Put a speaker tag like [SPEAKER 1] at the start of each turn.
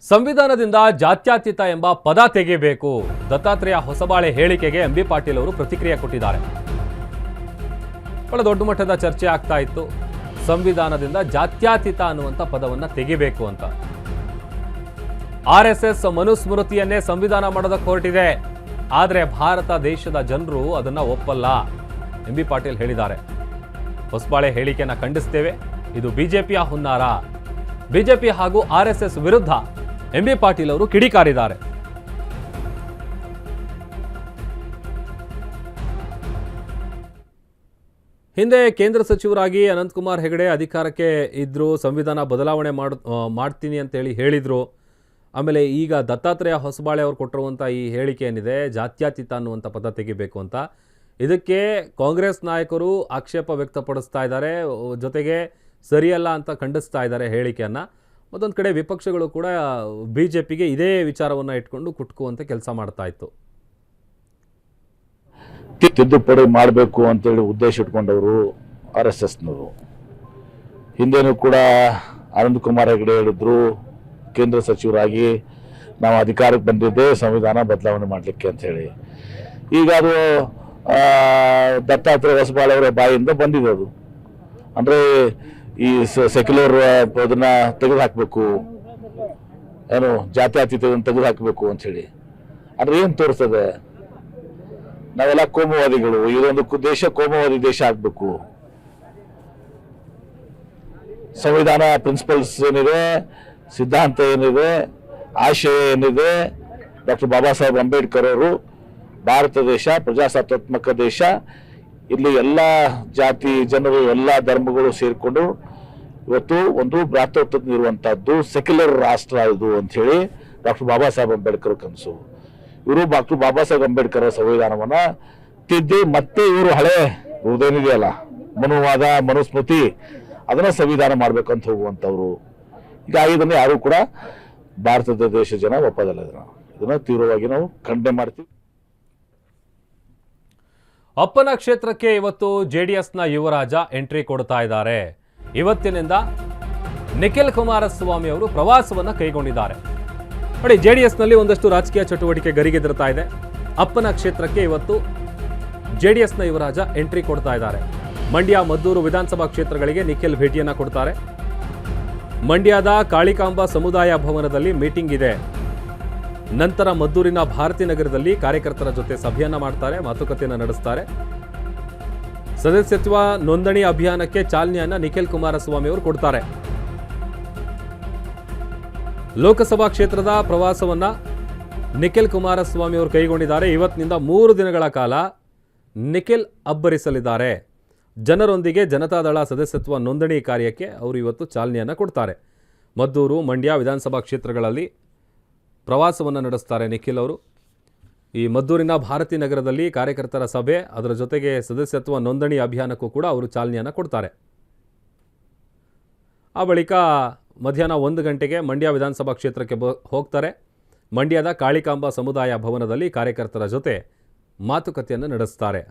[SPEAKER 1] ಸಂವಿಧಾನದಿಂದ ಜಾತ್ಯತೀತ ಎಂಬ ಪದ ತೆಗೆಯಬೇಕು. ದತ್ತಾತ್ರೇಯ ಹೊಸಬಾಳೆ ಹೇಳಿಕೆಗೆ ಎಂಬಿ ಪಾಟೀಲ್ ಅವರು ಪ್ರತಿಕ್ರಿಯೆ ಕೊಟ್ಟಿದ್ದಾರೆ. ಬಹಳ ದೊಡ್ಡ ಮಟ್ಟದ ಚರ್ಚೆ ಆಗ್ತಾ ಇತ್ತು. ಸಂವಿಧಾನದಿಂದ ಜಾತ್ಯತೀತ ಅನ್ನುವಂಥ ಪದವನ್ನು ತೆಗಿಬೇಕು ಅಂತ. ಆರ್ಎಸ್ಎಸ್ ಮನುಸ್ಮೃತಿಯನ್ನೇ ಸಂವಿಧಾನ ಮಾಡೋದಕ್ಕೆ ಹೊರಟಿದೆ. ಆದರೆ ಭಾರತ ದೇಶದ ಜನರು ಅದನ್ನ ಒಪ್ಪಲ್ಲ ಎಂಬಿ ಪಾಟೀಲ್ ಹೇಳಿದ್ದಾರೆ. ಹೊಸಬಾಳೆ ಹೇಳಿಕೆಯನ್ನು ಖಂಡಿಸ್ತೇವೆ. ಇದು ಬಿಜೆಪಿಯ ಹುನ್ನಾರ. ಬಿಜೆಪಿ ಹಾಗೂ ಆರ್ಎಸ್ಎಸ್ ವಿರುದ್ಧ ಎಂಬಿ ಪಾಟೀಲ್ ಅವರು ಕಿಡಿಕಾರಿದ್ದಾರೆ. ಹಿಂದೆ ಕೇಂದ್ರ ಸಚಿವರಾಗಿ ಅನಂತಕುಮಾರ್ ಹೆಗಡೆ ಅಧಿಕಾರಕ್ಕೆ ಇದ್ರು. ಸಂವಿಧಾನ ಬದಲಾವಣೆ ಮಾಡ್ತೀನಿ ಅಂತೇಳಿ ಹೇಳಿದ್ರು. ಆಮೇಲೆ ಈಗ ದತ್ತಾತ್ರೇಯ ಹೊಸಬಾಳೆ ಅವರು ಕೊಟ್ಟಿರುವಂಥ ಈ ಹೇಳಿಕೆ ಏನಿದೆ, ಜಾತ್ಯತೀತ ಅನ್ನುವಂಥ ಪದ ತೆಗಿಬೇಕು ಅಂತ, ಇದಕ್ಕೆ ಕಾಂಗ್ರೆಸ್ ನಾಯಕರು ಆಕ್ಷೇಪ ವ್ಯಕ್ತಪಡಿಸ್ತಾ ಇದ್ದಾರೆ. ಜೊತೆಗೆ ಸರಿಯಲ್ಲ ಅಂತ ಖಂಡಿಸ್ತಾ ಇದ್ದಾರೆ ಹೇಳಿಕೆಯನ್ನು. ಮತ್ತೊಂದು ಕಡೆ ವಿಪಕ್ಷಗಳು ಕೂಡ ಬಿಜೆಪಿಗೆ ಇದೇ ವಿಚಾರವನ್ನು ಇಟ್ಕೊಂಡು ಕುಟ್ಕುವಂತ ಕೆಲಸ ಮಾಡ್ತಾ ಇತ್ತು.
[SPEAKER 2] ತಿದ್ದುಪಡಿ ಮಾಡಬೇಕು ಅಂತೇಳಿ ಉದ್ದೇಶ ಇಟ್ಕೊಂಡವರು ಆರ್ಎಸ್ಎಸ್ನವರು. ಹಿಂದೇನೂ ಕೂಡ ಅನಂತಕುಮಾರ್ ಹೆಗಡೆ ಹೇಳಿದ್ರು, ಕೇಂದ್ರ ಸಚಿವರಾಗಿ ನಾವು ಅಧಿಕಾರಕ್ಕೆ ಬಂದಿದ್ದೆ ಸಂವಿಧಾನ ಬದಲಾವಣೆ ಮಾಡಲಿಕ್ಕೆ ಅಂತ ಹೇಳಿ. ಈಗ ಅದು ದತ್ತಾತ್ರೇಯ ಹೊಸಬಾಳೆ ಅವರ ಬಾಯಿಂದ ಬಂದಿದೆ. ಅದು ಅಂದರೆ ಈ ಸೆಕ್ಯುಲರ್ ಅದನ್ನ ತೆಗೆದು ಹಾಕಬೇಕು, ಏನು ಜಾತ್ಯತೀತವನ್ನು ತೆಗೆದು ಹಾಕಬೇಕು ಅಂತ ಹೇಳಿ. ಅಂದ್ರೆ ಏನು ತೋರಿಸ್ತದೆ? ನಾವೆಲ್ಲ ಕೋಮುವಾದಿಗಳು, ಇದೊಂದು ದೇಶ ಕೋಮುವಾದಿ ದೇಶ ಆಗ್ಬೇಕು. ಸಂವಿಧಾನ ಪ್ರಿನ್ಸಿಪಲ್ಸ್ ಏನಿದೆ, ಸಿದ್ಧಾಂತ ಏನಿದೆ, ಆಶಯ ಏನಿದೆ, ಡಾಕ್ಟರ್ ಬಾಬಾ ಸಾಹೇಬ್ ಅಂಬೇಡ್ಕರ್ ಅವರು ಭಾರತ ದೇಶ ಪ್ರಜಾಸತ್ತಾತ್ಮಕ ದೇಶ, ಇಲ್ಲಿ ಎಲ್ಲ ಜಾತಿ ಜನರು ಎಲ್ಲ ಧರ್ಮಗಳು ಸೇರಿಕೊಂಡು ಇವತ್ತು ಒಂದು ಭ್ರಾತೃತ್ವ ಇರುವಂತಹದ್ದು ಸೆಕ್ಯುಲರ್ ರಾಷ್ಟ್ರ ಇದು ಅಂತ ಹೇಳಿ ಡಾಕ್ಟರ್ ಬಾಬಾ ಸಾಹೇಬ್ ಅಂಬೇಡ್ಕರ್ ಕನಸು. ಇವರು ಡಾಕ್ಟರ್ ಬಾಬಾ ಸಾಹೇಬ್ ಅಂಬೇಡ್ಕರ್ ಸಂವಿಧಾನವನ್ನ ತಿದ್ದಿ ಮತ್ತೆ ಇವರು ಹಳೆ ಇದೇನಿದೆಯಲ್ಲ ಮನುವಾದ ಮನುಸ್ಮೃತಿ ಅದನ್ನ ಸಂವಿಧಾನ ಮಾಡ್ಬೇಕಂತ ಹೋಗುವಂತವ್ರು. ಈಗ ಇದನ್ನ ಯಾರು ಕೂಡ ಭಾರತದ ದೇಶ ಜನ ಒಪ್ಪೋದಲ್ಲ. ಇದನ್ನ ತೀವ್ರವಾಗಿ ನಾವು ಖಂಡನೆ ಮಾಡ್ತೀವಿ.
[SPEAKER 1] ಅಪ್ಪನ ಕ್ಷೇತ್ರಕ್ಕೆ ಇವತ್ತು ಜೆಡಿಎಸ್ನ ಯುವರಾಜ ಎಂಟ್ರಿ ಕೊಡ್ತಾ ಇದ್ದಾರೆ. ಇವತ್ತಿನಿಂದ ನಿಖಿಲ್ ಕುಮಾರಸ್ವಾಮಿ ಅವರು ಪ್ರವಾಸವನ್ನು ಕೈಗೊಂಡಿದ್ದಾರೆ. ನೋಡಿ, ಜೆಡಿಎಸ್ನಲ್ಲಿ ಒಂದಷ್ಟು ರಾಜಕೀಯ ಚಟುವಟಿಕೆ ಗರಿಗೆದರ್ತಾ ಇದೆ. ಅಪ್ಪನ ಕ್ಷೇತ್ರಕ್ಕೆ ಇವತ್ತು ಜೆಡಿಎಸ್ನ ಯುವರಾಜ ಎಂಟ್ರಿ ಕೊಡ್ತಾ ಇದ್ದಾರೆ. ಮಂಡ್ಯ, ಮದ್ದೂರು ವಿಧಾನಸಭಾ ಕ್ಷೇತ್ರಗಳಿಗೆ ನಿಖಿಲ್ ಭೇಟಿಯನ್ನು ಕೊಡ್ತಾರೆ. ಮಂಡ್ಯದ ಕಾಳಿಕಾಂಬ ಸಮುದಾಯ ಭವನದಲ್ಲಿ ಮೀಟಿಂಗ್ ಇದೆ. ನಂತರ ಮದ್ದೂರಿನ ಭಾರತೀನಗರದಲ್ಲಿ ಕಾರ್ಯಕರ್ತರ ಜೊತೆ ಸಭೆಯನ್ನ ಮಾಡ್ತಾರೆ, ಮಾತುಕತೆಯನ್ನು ನಡೆಸ್ತಾರೆ. ಸದಸ್ಯತ್ವ ನೋಂದಣಿ ಅಭಿಯಾನಕ್ಕೆ ಚಾಲನೆಯನ್ನ ನಿಖಿಲ್ ಕುಮಾರಸ್ವಾಮಿ ಅವರು ಕೊಡ್ತಾರೆ. ಲೋಕಸಭಾ ಕ್ಷೇತ್ರದ ಪ್ರವಾಸವನ್ನ ನಿಖಿಲ್ ಕುಮಾರಸ್ವಾಮಿ ಅವರು ಕೈಗೊಂಡಿದ್ದಾರೆ. ಇವತ್ತಿನಿಂದ 3 ದಿನಗಳ ಕಾಲ ನಿಖಿಲ್ ಅಬ್ಬರಿಸಲಿದ್ದಾರೆ. ಜನರೊಂದಿಗೆ ಜನತಾದಳ ಸದಸ್ಯತ್ವ ನೋಂದಣಿ ಕಾರ್ಯಕ್ಕೆ ಅವರು ಇವತ್ತು ಚಾಲನೆಯನ್ನು ಕೊಡ್ತಾರೆ. ಮದ್ದೂರು, ಮಂಡ್ಯ ವಿಧಾನಸಭಾ ಕ್ಷೇತ್ರಗಳಲ್ಲಿ ಪ್ರವಾಸವನ್ನು ನಡೆಸ್ತಾರೆ ನಿಖಿಲ್ ಅವರು. ಈ ಮದ್ದೂರಿನ ಭಾರತೀನಗರದಲ್ಲಿ ಕಾರ್ಯಕರ್ತರ ಸಭೆ, ಅದರ ಜೊತೆಗೆ ಸದಸ್ಯತ್ವ ನೋಂದಣಿ ಅಭಿಯಾನಕ್ಕೂ ಕೂಡ ಅವರು ಚಾಲನೆಯನ್ನು ಕೊಡ್ತಾರೆ. ಆ ಬಳಿಕ ಮಧ್ಯಾಹ್ನ 1 ಗಂಟೆಗೆ ಮಂಡ್ಯ ವಿಧಾನಸಭಾ ಕ್ಷೇತ್ರಕ್ಕೆ ಹೋಗ್ತಾರೆ. ಮಂಡ್ಯದ ಕಾಳಿಕಾಂಬ ಸಮುದಾಯ ಭವನದಲ್ಲಿ ಕಾರ್ಯಕರ್ತರ ಜೊತೆ ಮಾತುಕತೆಯನ್ನು ನಡೆಸ್ತಾರೆ.